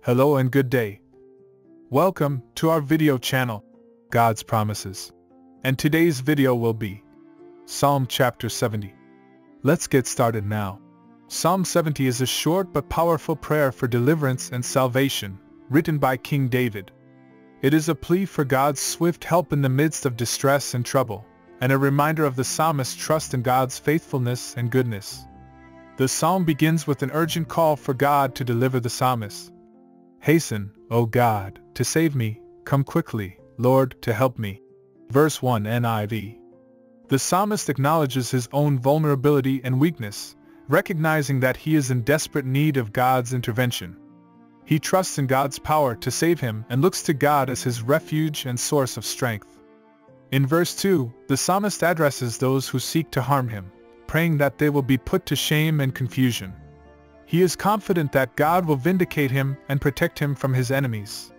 Hello and good day. Welcome to our video channel, God's Promises. And today's video will be Psalm chapter 70. Let's get started now. Psalm 70 is a short but powerful prayer for deliverance and salvation, written by King David. It is a plea for God's swift help in the midst of distress and trouble, and a reminder of the psalmist's trust in God's faithfulness and goodness. The psalm begins with an urgent call for God to deliver the psalmist. Hasten, O God, to save me, come quickly, Lord, to help me. Verse 1 NIV. The psalmist acknowledges his own vulnerability and weakness, recognizing that he is in desperate need of God's intervention. He trusts in God's power to save him and looks to God as his refuge and source of strength. In verse 2, the psalmist addresses those who seek to harm him, praying that they will be put to shame and confusion. He is confident that God will vindicate him and protect him from his enemies.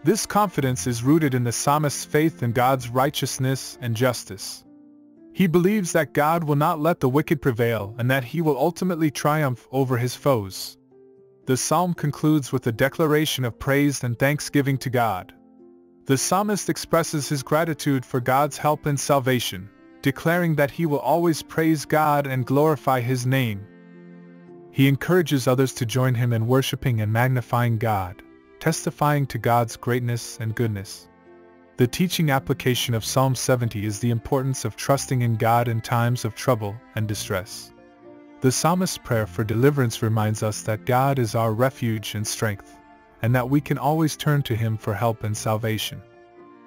This confidence is rooted in the psalmist's faith in God's righteousness and justice. He believes that God will not let the wicked prevail and that he will ultimately triumph over his foes. The psalm concludes with a declaration of praise and thanksgiving to God. The psalmist expresses his gratitude for God's help and salvation, declaring that he will always praise God and glorify his name. He encourages others to join him in worshiping and magnifying God, testifying to God's greatness and goodness. The teaching application of Psalm 70 is the importance of trusting in God in times of trouble and distress. The psalmist's prayer for deliverance reminds us that God is our refuge and strength, and that we can always turn to Him for help and salvation.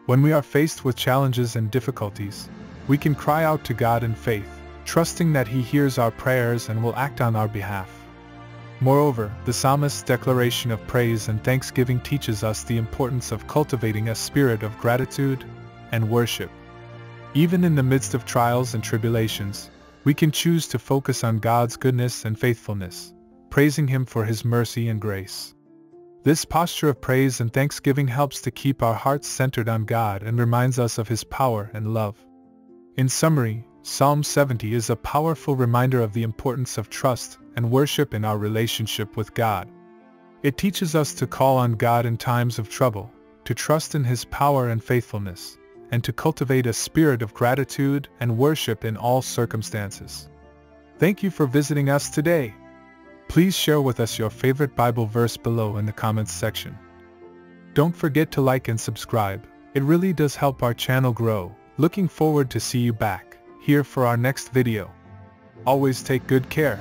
When we are faced with challenges and difficulties, we can cry out to God in faith, trusting that He hears our prayers and will act on our behalf. Moreover, the psalmist's declaration of praise and thanksgiving teaches us the importance of cultivating a spirit of gratitude and worship. Even in the midst of trials and tribulations, we can choose to focus on God's goodness and faithfulness, praising Him for His mercy and grace. This posture of praise and thanksgiving helps to keep our hearts centered on God and reminds us of His power and love. In summary, Psalm 70 is a powerful reminder of the importance of trust and worship in our relationship with God. It teaches us to call on God in times of trouble, to trust in His power and faithfulness, and to cultivate a spirit of gratitude and worship in all circumstances. Thank you for visiting us today. Please share with us your favorite Bible verse below in the comments section. Don't forget to like and subscribe. It really does help our channel grow. Looking forward to see you back here for our next video. Always take good care.